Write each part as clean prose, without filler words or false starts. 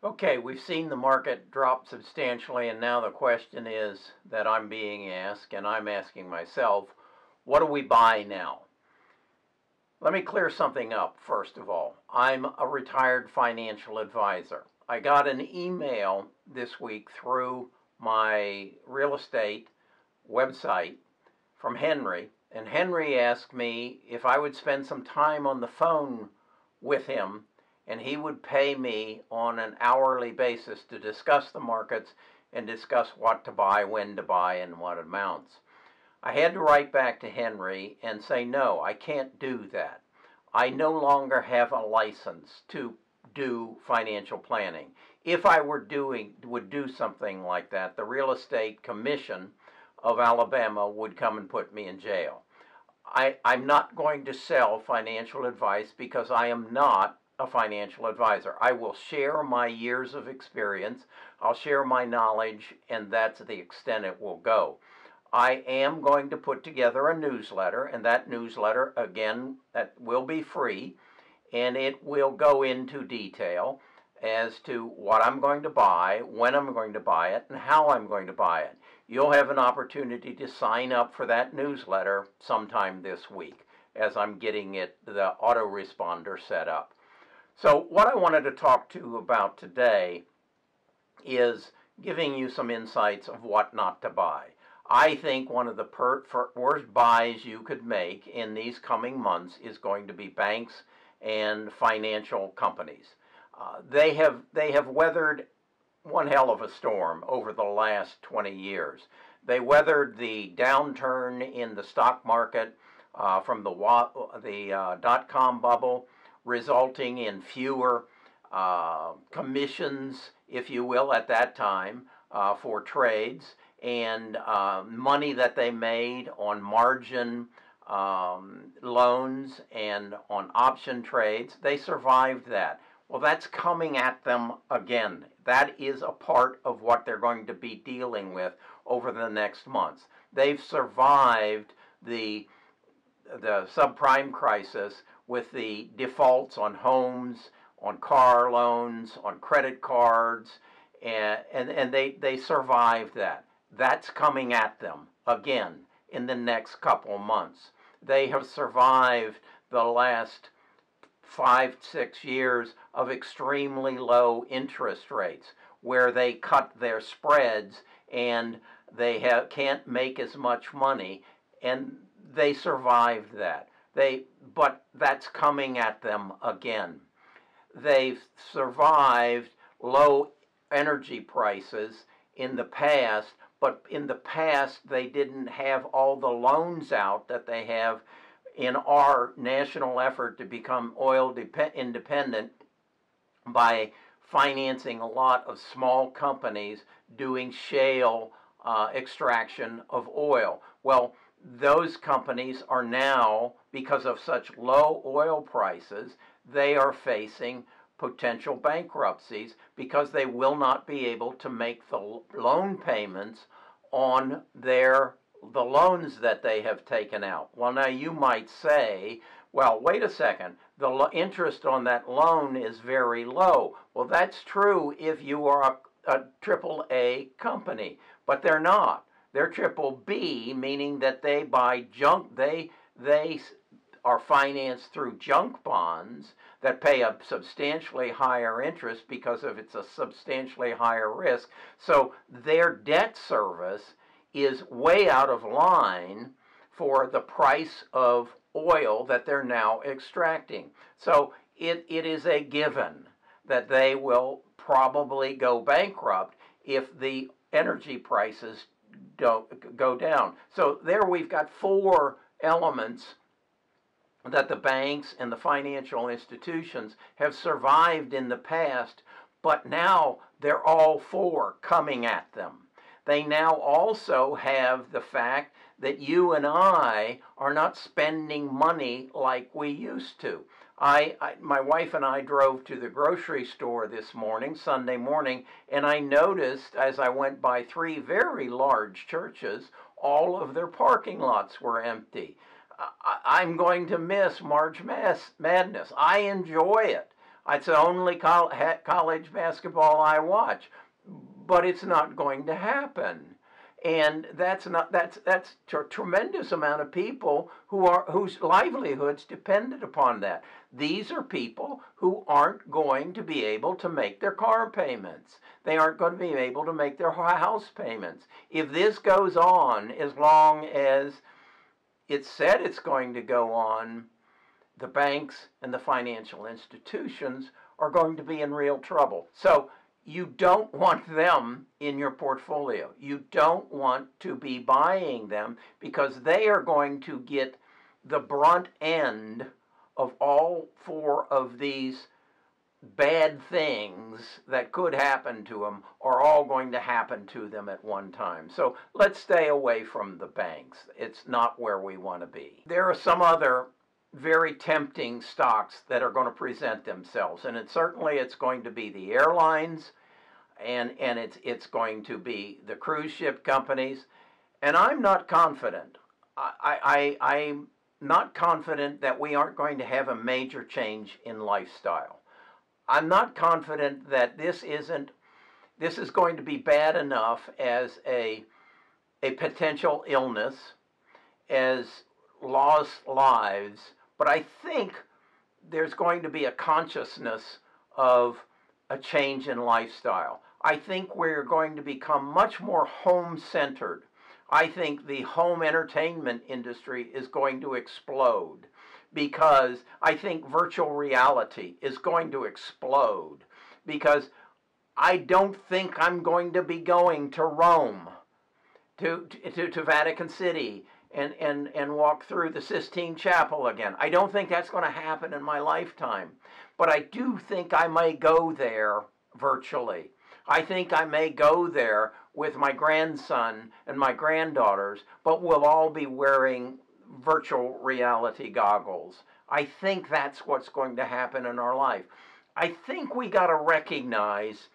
Okay, we've seen the market drop substantially, and now the question is that I'm being asked, and I'm asking myself, what do we buy now? Let me clear something up first of all. I'm a retired financial advisor. I got an email this week through my real estate website from Henry, and Henry asked me if I would spend some time on the phone with him and he would pay me on an hourly basis to discuss the markets and discuss what to buy, when to buy, and what amounts. I had to write back to Henry and say, no, I can't do that. I no longer have a license to do financial planning. If I would do something like that, the Real Estate Commission of Alabama would come and put me in jail. I'm not going to sell financial advice because I am not a financial advisor. I will share my years of experience, I'll share my knowledge, and that's the extent it will go. I am going to put together a newsletter, and that newsletter, again, that will be free, and it will go into detail as to what I'm going to buy, when I'm going to buy it, and how I'm going to buy it. You'll have an opportunity to sign up for that newsletter sometime this week as I'm getting the autoresponder set up. So what I wanted to talk to you about today is giving you some insights of what not to buy. I think one of the worst buys you could make in these coming months is going to be banks and financial companies. They have weathered one hell of a storm over the last 20 years. They weathered the downturn in the stock market from the dot-com bubble, resulting in fewer commissions, if you will, at that time for trades, and money that they made on margin loans and on option trades. They survived that. Well, that's coming at them again. That is a part of what they're going to be dealing with over the next months. They've survived the subprime crisis with the defaults on homes, on car loans, on credit cards, and they survived that. That's coming at them again in the next couple months. They have survived the last 5-6 years of extremely low interest rates where they cut their spreads and they can't make as much money, and they survived that. But that's coming at them again. They've survived low energy prices in the past, but in the past they didn't have all the loans out that they have in our national effort to become oil independent by financing a lot of small companies doing shale extraction of oil. Well, those companies are now, because of such low oil prices, they are facing potential bankruptcies because they will not be able to make the loan payments on the loans that they have taken out. Well, now you might say, well, wait a second, the interest on that loan is very low. Well, that's true if you are a triple A company, but they're not. They're triple B, meaning that they buy junk. They are financed through junk bonds that pay a substantially higher interest because of it's a substantially higher risk. So their debt service is way out of line for the price of oil that they're now extracting. So it is a given that they will probably go bankrupt if the energy prices don't go down. So there we've got 4 elements that the banks and the financial institutions have survived in the past, but now they're all 4 coming at them. They now also have the fact that you and I are not spending money like we used to. My wife and I drove to the grocery store this morning, Sunday morning, and I noticed as I went by 3 very large churches, all of their parking lots were empty. I'm going to miss March Madness. I enjoy it. It's the only college basketball I watch. But it's not going to happen. And that's a tremendous amount of people whose livelihoods depended upon that. These are people who aren't going to be able to make their car payments. They aren't going to be able to make their house payments. If this goes on as long as it's said it's going to go on, the banks and the financial institutions are going to be in real trouble. So you don't want them in your portfolio. You don't want to be buying them because they are going to get the brunt end of all four of these bad things that could happen to them are all going to happen to them at one time. So let's stay away from the banks. It's not where we want to be. There are some other very tempting stocks that are going to present themselves, and it's going to be the airlines, and it's going to be the cruise ship companies, and I'm not confident. I'm not confident that we aren't going to have a major change in lifestyle. I'm not confident that this is going to be bad enough as a potential illness, as lost lives, but I think there's going to be a consciousness of a change in lifestyle. I think we're going to become much more home-centered. I think the home entertainment industry is going to explode because I think virtual reality is going to explode because I don't think I'm going to be going to Rome, to Vatican City, and walk through the Sistine Chapel again. I don't think that's going to happen in my lifetime. But I do think I may go there virtually. I think I may go there with my grandson and my granddaughters, but we'll all be wearing virtual reality goggles. I think that's what's going to happen in our life. I think we got to recognize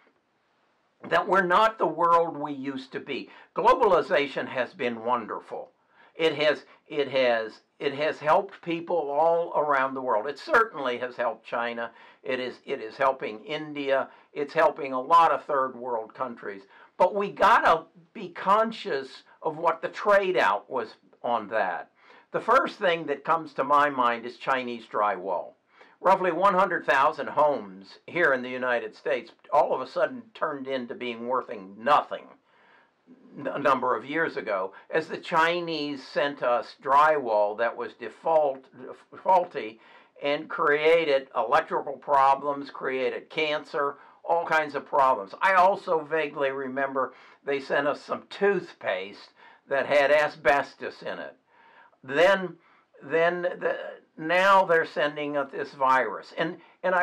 that we're not the world we used to be. Globalization has been wonderful. It has helped people all around the world. It certainly has helped China. It is helping India. It's helping a lot of third world countries. But we gotta be conscious of what the trade out was on that. The first thing that comes to my mind is Chinese drywall. Roughly 100,000 homes here in the United States all of a sudden turned into being worth nothing a number of years ago, as the Chinese sent us drywall that was faulty and created electrical problems, created cancer, all kinds of problems. I also vaguely remember they sent us some toothpaste that had asbestos in it. Now they're sending us this virus. And as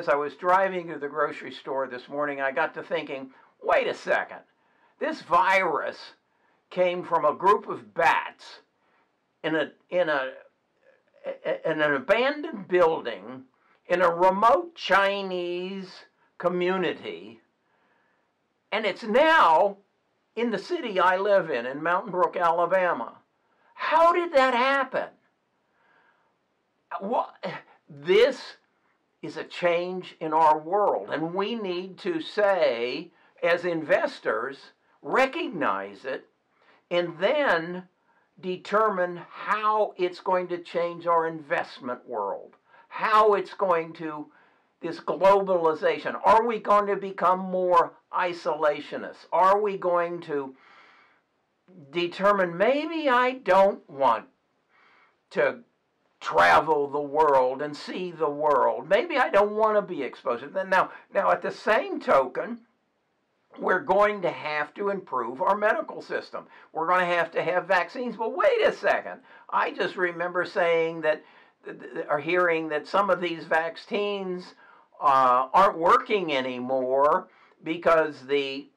I was driving to the grocery store this morning, I got to thinking, wait a second. This virus came from a group of bats in an abandoned building in a remote Chinese community, and it's now in the city I live in Mountain Brook, Alabama. How did that happen? This is a change in our world, and we need to say, as investors, recognize it, and then determine how it's going to change our investment world, how it's going to, this globalization. Are we going to become more isolationists? Are we going to determine maybe I don't want to travel the world and see the world? Maybe I don't want to be exposed. Now at the same token, we're going to have to improve our medical system. We're going to have vaccines. But wait a second. I just remember saying that, or hearing that some of these vaccines aren't working anymore because the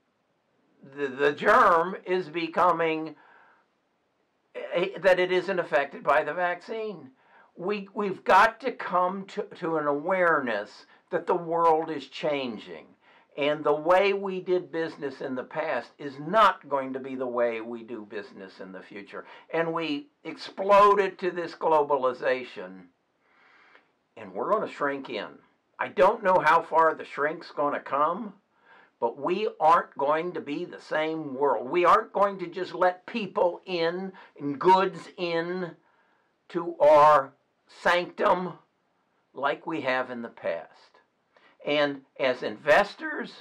germ is becoming, that it isn't affected by the vaccine. We've got to come to an awareness that the world is changing. And the way we did business in the past is not going to be the way we do business in the future. And we exploded to this globalization, and we're going to shrink in. I don't know how far the shrink's going to come, but we aren't going to be the same world. We aren't going to just let people in and goods in to our sanctum like we have in the past. And as investors,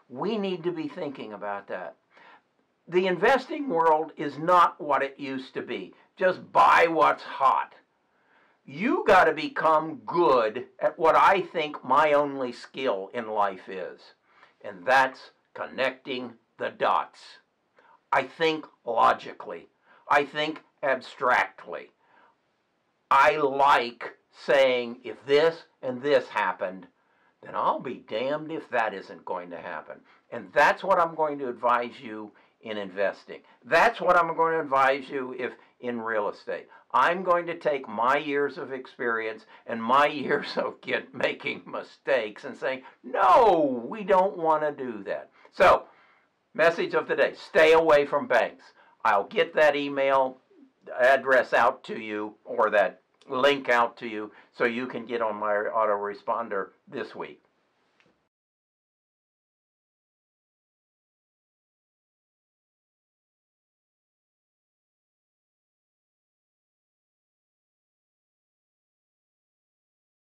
we need to be thinking about that. The investing world is not what it used to be. Just buy what's hot. You got to become good at what I think my only skill in life is, and that's connecting the dots. I think logically. I think abstractly. I like saying, if this and this happened, then I'll be damned if that isn't going to happen. And that's what I'm going to advise you in investing. That's what I'm going to advise you if in real estate. I'm going to take my years of experience and my years of making mistakes and saying, no, we don't want to do that. So, message of the day, stay away from banks. I'll get that email address out to you, or that link out to you, so you can get on my autoresponder this week.